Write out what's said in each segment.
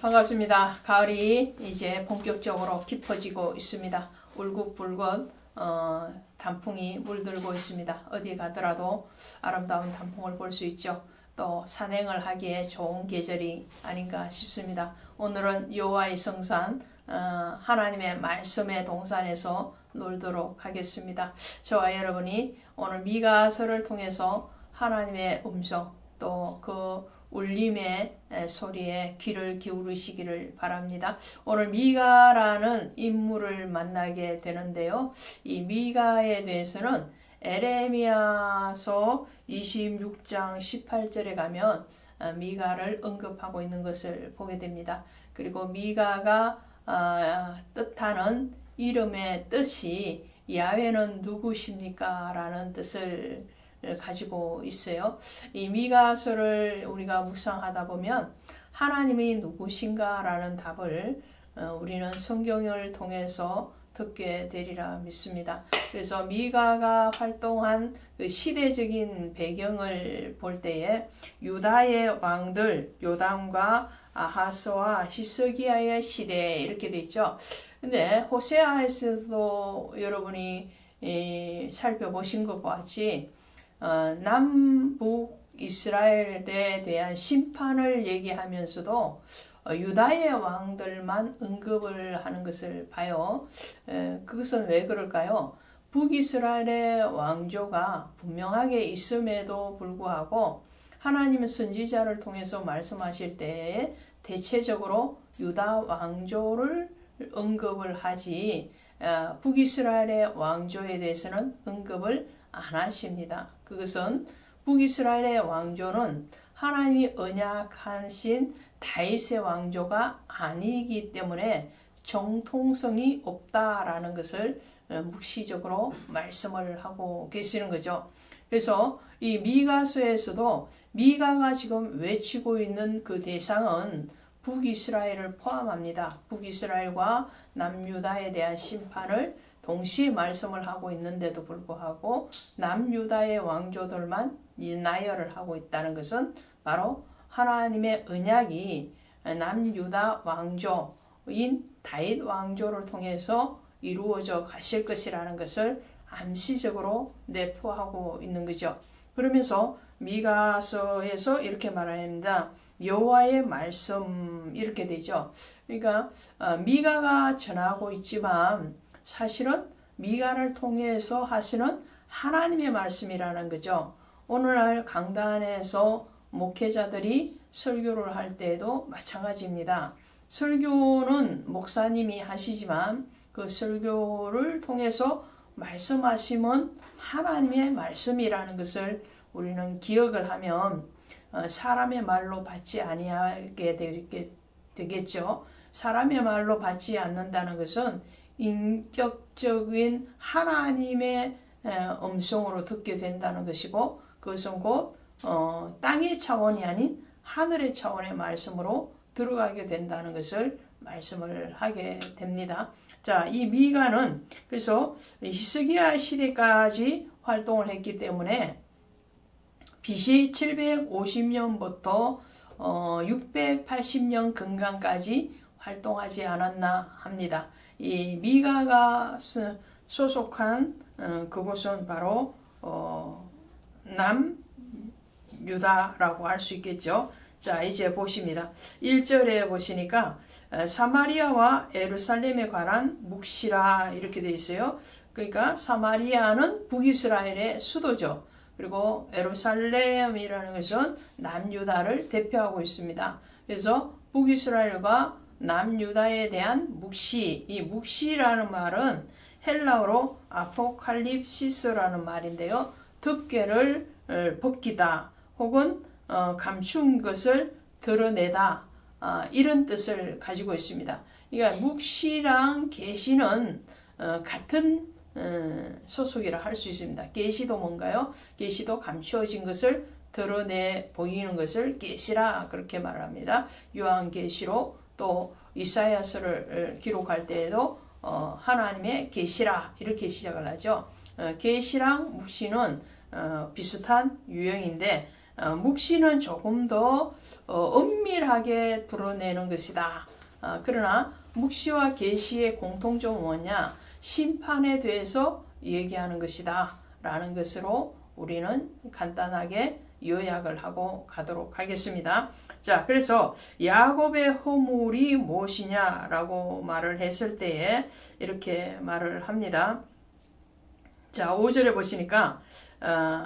반갑습니다. 가을이 이제 본격적으로 깊어지고 있습니다. 울긋불긋 단풍이 물들고 있습니다. 어디 가더라도 아름다운 단풍을 볼 수 있죠. 또 산행을 하기에 좋은 계절이 아닌가 싶습니다. 오늘은 여호와의 성산 하나님의 말씀의 동산에서 놀도록 하겠습니다. 저와 여러분이 오늘 미가서를 통해서 하나님의 음성 또 그 울림의 소리에 귀를 기울이시기를 바랍니다. 오늘 미가라는 인물을 만나게 되는데요. 이 미가에 대해서는 에레미야서 26장 18절에 가면 미가를 언급하고 있는 것을 보게 됩니다. 그리고 미가가 뜻하는 이름의 뜻이 야훼는 누구십니까? 라는 뜻을 가지고 있어요. 이 미가서를 우리가 묵상하다 보면 하나님이 누구신가 라는 답을 우리는 성경을 통해서 듣게 되리라 믿습니다. 그래서 미가가 활동한 그 시대적인 배경을 볼 때에 유다의 왕들 요담과 아하스와 히스기야의 시대 이렇게 돼 있죠. 근데 호세아에서도 여러분이 살펴보신 것과 같이 남북 이스라엘에 대한 심판을 얘기하면서도 유다의 왕들만 언급을 하는 것을 봐요. 그것은 왜 그럴까요? 북이스라엘의 왕조가 분명하게 있음에도 불구하고 하나님은 선지자를 통해서 말씀하실 때에 대체적으로 유다 왕조를 언급을 하지 북이스라엘의 왕조에 대해서는 언급을 안 하십니다. 그것은 북이스라엘의 왕조는 하나님이 언약하신 다윗의 왕조가 아니기 때문에 정통성이 없다라는 것을 묵시적으로 말씀을 하고 계시는 거죠. 그래서 이 미가서에서도 미가가 지금 외치고 있는 그 대상은 북이스라엘을 포함합니다. 북이스라엘과 남유다에 대한 심판을 동시에 말씀을 하고 있는데도 불구하고 남유다의 왕조들만 나열을 하고 있다는 것은 바로 하나님의 언약이 남유다 왕조인 다윗 왕조를 통해서 이루어져 가실 것이라는 것을 암시적으로 내포하고 있는 거죠. 그러면서 미가서에서 이렇게 말합니다. 여호와의 말씀 이렇게 되죠. 그러니까 미가가 전하고 있지만 사실은 미가를 통해서 하시는 하나님의 말씀이라는 거죠. 오늘날 강단에서 목회자들이 설교를 할 때에도 마찬가지입니다. 설교는 목사님이 하시지만 그 설교를 통해서 말씀하심은 하나님의 말씀이라는 것을 우리는 기억을 하면 사람의 말로 받지 아니하게 되겠죠. 사람의 말로 받지 않는다는 것은 인격적인 하나님의 음성으로 듣게 된다는 것이고 그것은 곧 땅의 차원이 아닌 하늘의 차원의 말씀으로 들어가게 된다는 것을 말씀을 하게 됩니다. 자, 이 미가는 그래서 히스기야 시대까지 활동을 했기 때문에 BC 750년부터 680년 근간까지 활동하지 않았나 합니다. 이 미가가 소속한 그곳은 바로 남유다라고 할 수 있겠죠. 자, 이제 보십니다. 1절에 보시니까 사마리아와 예루살렘에 관한 묵시라 이렇게 되어 있어요. 그러니까 사마리아는 북이스라엘의 수도죠. 그리고 예루살렘이라는 것은 남유다를 대표하고 있습니다. 그래서 북이스라엘과 남유다에 대한 묵시, 이 묵시라는 말은 헬라어로 아포칼립시스라는 말인데요. 덮개를 벗기다 혹은 감춘 것을 드러내다 이런 뜻을 가지고 있습니다. 그러니까 묵시랑 계시는 같은 소속이라 할 수 있습니다. 계시도 뭔가요? 계시도 감추어진 것을 드러내 보이는 것을 계시라 그렇게 말합니다. 요한계시록 또 이사야서를 기록할 때에도 하나님의 계시라 이렇게 시작을 하죠. 계시랑 묵시는 비슷한 유형인데 묵시는 조금 더 엄밀하게 드러내는 것이다. 그러나 묵시와 계시의 공통점은 뭐냐? 심판에 대해서 얘기하는 것이다 라는 것으로 우리는 간단하게 요약을 하고 가도록 하겠습니다. 자, 그래서 야곱의 허물이 무엇이냐라고 말을 했을 때에 이렇게 말을 합니다. 자, 5절에 보시니까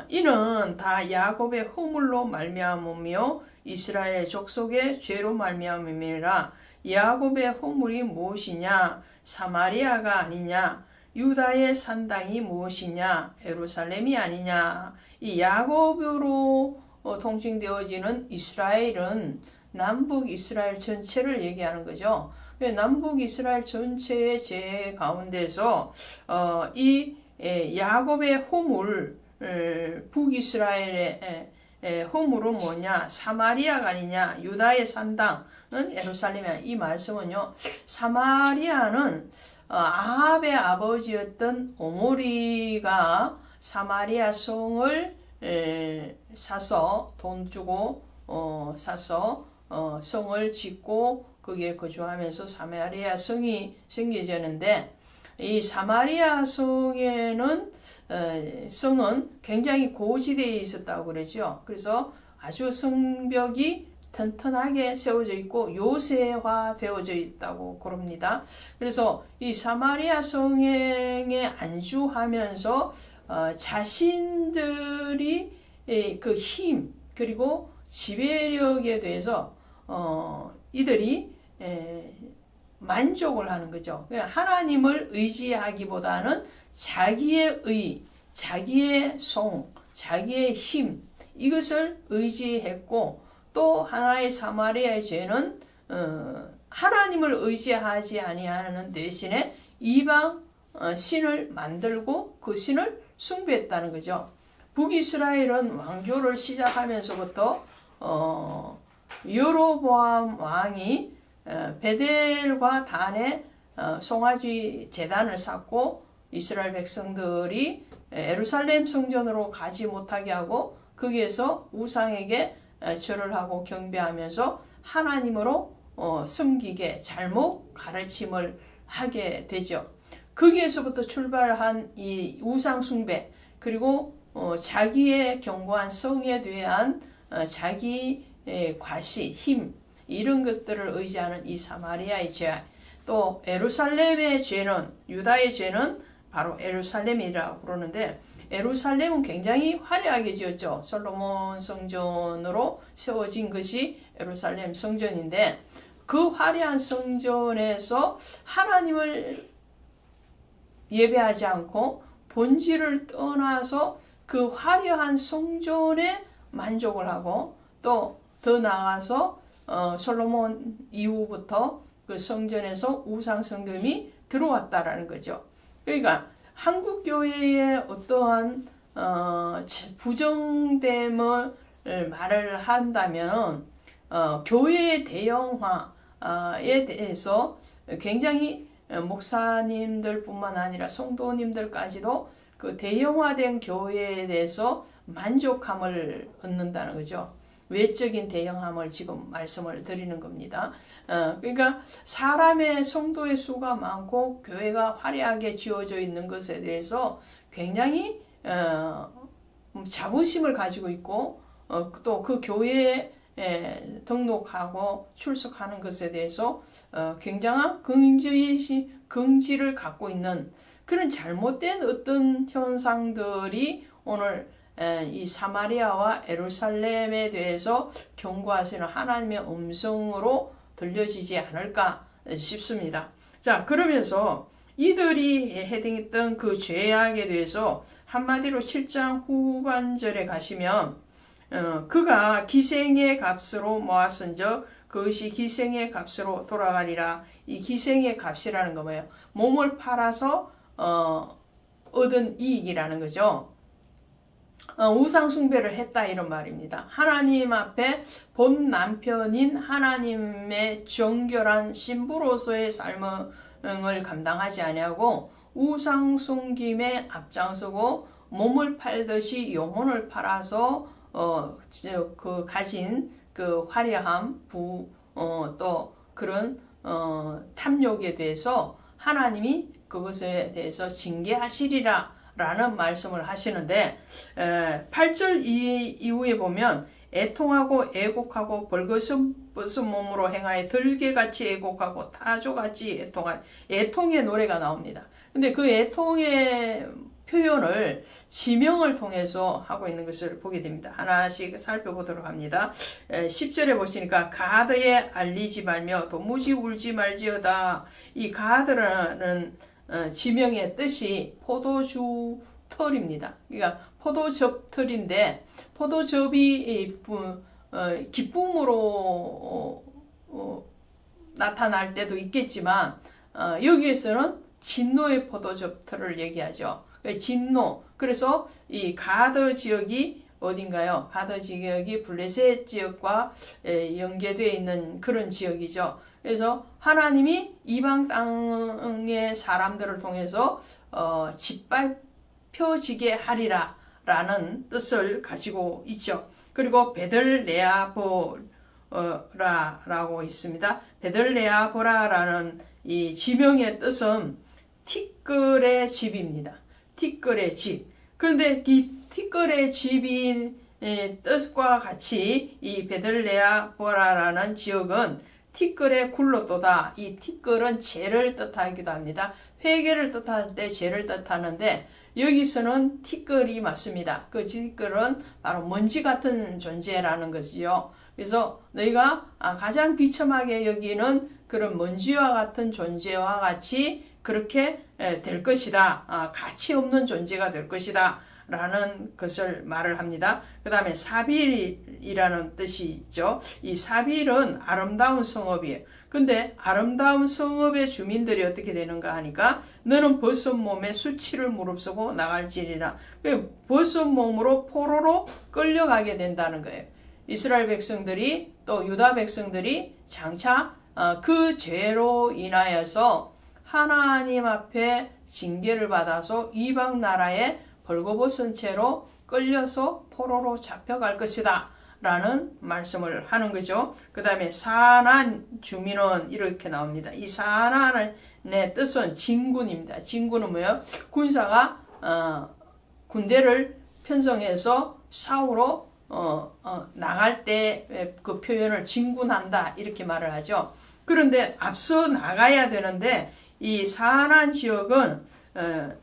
이는 다 야곱의 허물로 말미암으며 이스라엘 족속의 죄로 말미암음이라. 야곱의 허물이 무엇이냐? 사마리아가 아니냐? 유다의 산당이 무엇이냐? 예루살렘이 아니냐? 이 야곱으로 통칭되어지는 이스라엘은 남북 이스라엘 전체를 얘기하는 거죠. 남북 이스라엘 전체의 죄 가운데서 이 야곱의 허물, 북이스라엘의 허물은 뭐냐? 사마리아가 아니냐? 유다의 산당은 예루살렘이야. 이 말씀은요, 사마리아는 아합의 아버지였던 오므리가 사마리아 성을 사서 돈 주고 사서 성을 짓고 거기에 거주하면서 사마리아 성이 생겨졌는데, 이 사마리아 성은 굉장히 고지대에 있었다고 그러죠. 그래서 아주 성벽이 튼튼하게 세워져 있고 요새화 되어져 있다고 그럽니다. 그래서 이 사마리아 성에 안주하면서 자신들이 그 힘 그리고 지배력에 대해서 이들이 만족을 하는 거죠. 하나님을 의지하기보다는 자기의 의, 자기의 성, 자기의 힘 이것을 의지했고, 또 하나의 사마리아의 죄는 하나님을 의지하지 아니하는 대신에 이방 신을 만들고 그 신을 숭배했다는 거죠. 북이스라엘은 왕조를 시작하면서부터 여로보암 왕이 베델과 단에 송아지 제단을 쌓고 이스라엘 백성들이 예루살렘 성전으로 가지 못하게 하고 거기에서 우상에게 절을 하고 경배하면서 하나님으로 섬기게 잘못 가르침을 하게 되죠. 거기에서부터 출발한 이 우상 숭배, 그리고 자기의 견고한 성에 대한 자기의 과시, 힘 이런 것들을 의지하는 이 사마리아의 죄, 또 예루살렘의 죄는, 유다의 죄는 바로 예루살렘이라고 그러는데, 예루살렘은 굉장히 화려하게 지었죠. 솔로몬 성전으로 세워진 것이 예루살렘 성전인데, 그 화려한 성전에서 하나님을 예배하지 않고 본질을 떠나서 그 화려한 성전에 만족을 하고, 또 더 나아가서 솔로몬 이후부터 그 성전에서 우상 성금이 들어왔다라는 거죠. 그러니까 한국 교회의 어떠한 부정됨을 말을 한다면 교회의 대형화에 대해서 굉장히 목사님들뿐만 아니라 성도님들까지도 그 대형화된 교회에 대해서 만족함을 얻는다는 거죠. 외적인 대형함을 지금 말씀을 드리는 겁니다. 그러니까 사람의 성도의 수가 많고 교회가 화려하게 지어져 있는 것에 대해서 굉장히 자부심을 가지고 있고, 또 그 교회에 등록하고 출석하는 것에 대해서 굉장한 긍지를 갖고 있는 그런 잘못된 어떤 현상들이 오늘 이 사마리아와 예루살렘에 대해서 경고하시는 하나님의 음성으로 들려지지 않을까 싶습니다. 자, 그러면서 이들이 해당했던 그 죄악에 대해서 한마디로 7장 후반절에 가시면 그가 기생의 값으로 모았은즉 그것이 기생의 값으로 돌아가리라. 이 기생의 값이라는 거 뭐예요? 몸을 팔아서 얻은 이익이라는 거죠. 우상 숭배를 했다 이런 말입니다. 하나님 앞에 본 남편인 하나님의 정결한 신부로서의 삶을 감당하지 아니하고 우상 숭김에 앞장서고 몸을 팔듯이 영혼을 팔아서 그 가진 그 화려함, 또 그런 탐욕에 대해서 하나님이 그것에 대해서 징계하시리라 라는 말씀을 하시는데 8절 이후에 보면 애통하고 애곡하고 벌거벗은 몸으로 행하여 들개같이 애곡하고 타조같이 애통한 애통의 노래가 나옵니다. 근데 그 애통의 표현을 지명을 통해서 하고 있는 것을 보게 됩니다. 하나씩 살펴보도록 합니다. 10절에 보시니까 가드에 알리지 말며 도무지 울지 말지어다. 이 가드라는 지명의 뜻이 포도주 털입니다. 그러니까 포도즙 털인데 포도즙이 기쁨으로 나타날 때도 있겠지만 여기에서는 진노의 포도즙 털을 얘기하죠. 진노. 그래서 이 가드 지역이 어딘가요? 가드 지역이 블레셋 지역과 연계되어 있는 그런 지역이죠. 그래서 하나님이 이방 땅의 사람들을 통해서 짓밟혀지게 하리라 라는 뜻을 가지고 있죠. 그리고 베들레아보라라고 있습니다. 베들레아보라라는 이 지명의 뜻은 티끌의 집입니다. 티끌의 집. 그런데 이 티끌의 집인 뜻과 같이 이 베들레아보라라는 지역은 티끌의 굴로또다. 이 티끌은 죄를 뜻하기도 합니다. 회개를 뜻할 때 죄를 뜻하는데 여기서는 티끌이 맞습니다. 그 티끌은 바로 먼지 같은 존재라는 것이죠. 그래서 너희가 가장 비참하게 여기는 그런 먼지와 같은 존재와 같이 그렇게 될 것이다. 가치 없는 존재가 될 것이다. 라는 것을 말을 합니다. 그 다음에 사빌이라는 뜻이 있죠. 이 사빌은 아름다운 성읍이에요. 근데 아름다운 성읍의 주민들이 어떻게 되는가 하니까 너는 벗은 몸에 수치를 무릅쓰고 나갈지니라. 벗은 몸으로 포로로 끌려가게 된다는 거예요. 이스라엘 백성들이 또 유다 백성들이 장차 그 죄로 인하여서 하나님 앞에 징계를 받아서 이방 나라에 벌거벗은 채로 끌려서 포로로 잡혀갈 것이다 라는 말씀을 하는 거죠. 그 다음에 사난 주민은 이렇게 나옵니다. 이 사난의 뜻은 진군입니다. 진군은 뭐예요? 군사가 군대를 편성해서 싸우러 나갈 때 그 표현을 진군한다 이렇게 말을 하죠. 그런데 앞서 나가야 되는데 이 사난 지역은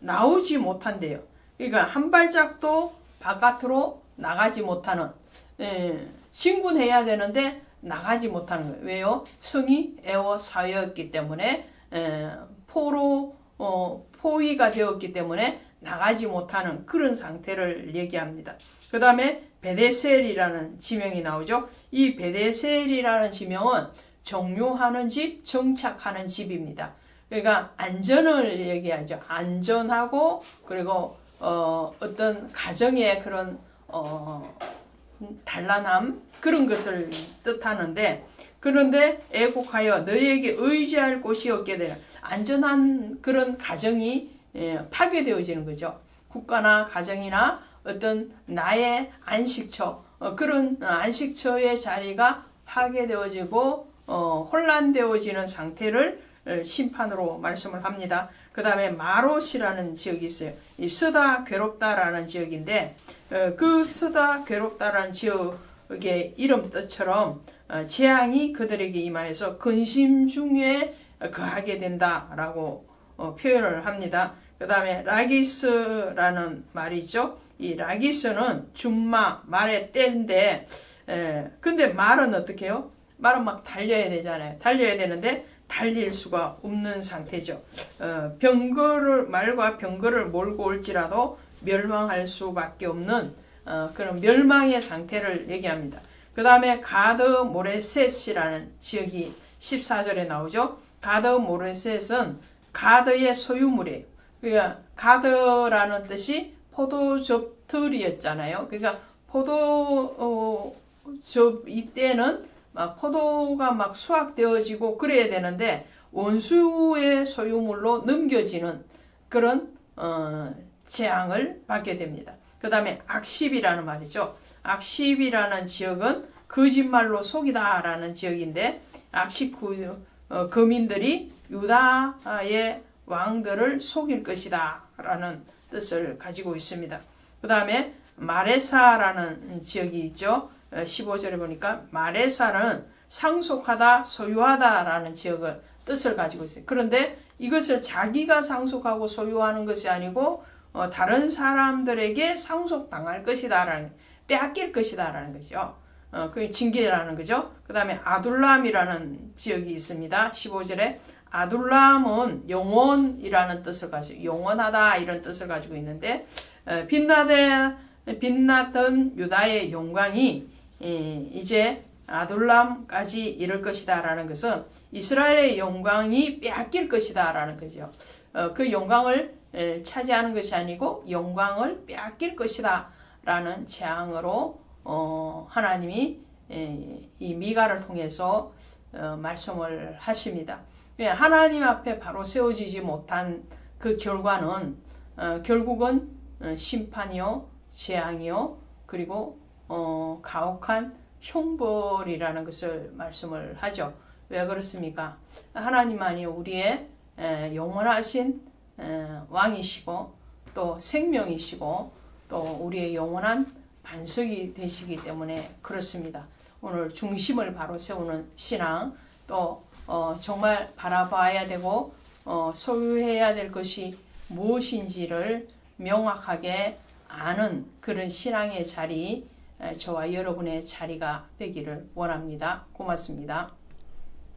나오지 못한대요. 그러니까 한 발짝도 바깥으로 나가지 못하는, 진군해야 되는데 나가지 못하는 거예요. 왜요? 성이 에워싸였기 때문에, 포위가 되었기 때문에 나가지 못하는 그런 상태를 얘기합니다. 그 다음에 베데셀이라는 지명이 나오죠. 이 베데셀이라는 지명은 정료하는 집, 정착하는 집입니다. 그러니까 안전을 얘기하죠. 안전하고 그리고 어떤 가정의 그런 단란함 그런 것을 뜻하는데 그런데 애곡하여 너희에게 의지할 곳이 없게 되는 안전한 그런 가정이 파괴되어지는 거죠. 국가나 가정이나 어떤 나의 안식처 그런 안식처의 자리가 파괴되어지고 혼란되어지는 상태를 심판으로 말씀을 합니다. 그 다음에 마롯이라는 지역이 있어요. 이 쓰다 괴롭다라는 지역인데 그 쓰다 괴롭다라는 지역의 이름 뜻처럼 재앙이 그들에게 임하여서 근심 중에 거하게 된다라고 표현을 합니다. 그 다음에 라기스라는 말이 있죠. 이 라기스는 준마, 말의 때인데 근데 말은 어떻게 해요? 말은 막 달려야 되잖아요. 달려야 되는데 달릴 수가 없는 상태죠. 말과 병거를 몰고 올지라도 멸망할 수밖에 없는 그런 멸망의 상태를 얘기합니다. 그 다음에 가드 모레셋이라는 지역이 14절에 나오죠. 가드 모레셋은 가드의 소유물이에요. 그러니까 가드라는 뜻이 포도즙틀이었잖아요. 그러니까 포도즙 이때는 포도가 막 수확되어지고 그래야 되는데 원수의 소유물로 넘겨지는 그런 재앙을 받게 됩니다. 그 다음에 악십이라는 말이죠. 악십이라는 지역은 거짓말로 속이다라는 지역인데 악십 거민들이 유다의 왕들을 속일 것이다 라는 뜻을 가지고 있습니다. 그 다음에 마레사라는 지역이 있죠. 15절에 보니까 마레사는 상속하다, 소유하다 라는 지역을 뜻을 가지고 있어요. 그런데 이것을 자기가 상속하고 소유하는 것이 아니고 다른 사람들에게 상속당할 것이다 라는, 빼앗길 것이다 라는 거죠. 그 징계라는 거죠. 그 다음에 아둘람이라는 지역이 있습니다. 15절에 아둘람은 영원이라는 뜻을 가지고, 영원하다 이런 뜻을 가지고 있는데 빛나던 유다의 영광이 이제 아둘람까지 이를 것이다 라는 것은 이스라엘의 영광이 빼앗길 것이다 라는 거죠. 그 영광을 차지하는 것이 아니고 영광을 빼앗길 것이다 라는 재앙으로 하나님이 이 미가를 통해서 말씀을 하십니다. 하나님 앞에 바로 세워지지 못한 그 결과는 결국은 심판이요, 재앙이요, 그리고 가혹한 형벌이라는 것을 말씀을 하죠. 왜 그렇습니까? 하나님만이 우리의 영원하신 왕이시고 또 생명이시고 또 우리의 영원한 반석이 되시기 때문에 그렇습니다. 오늘 중심을 바로 세우는 신앙, 또 정말 바라봐야 되고 소유해야 될 것이 무엇인지를 명확하게 아는 그런 신앙의 자리, 저와 여러분의 자리가 되기를 원합니다. 고맙습니다.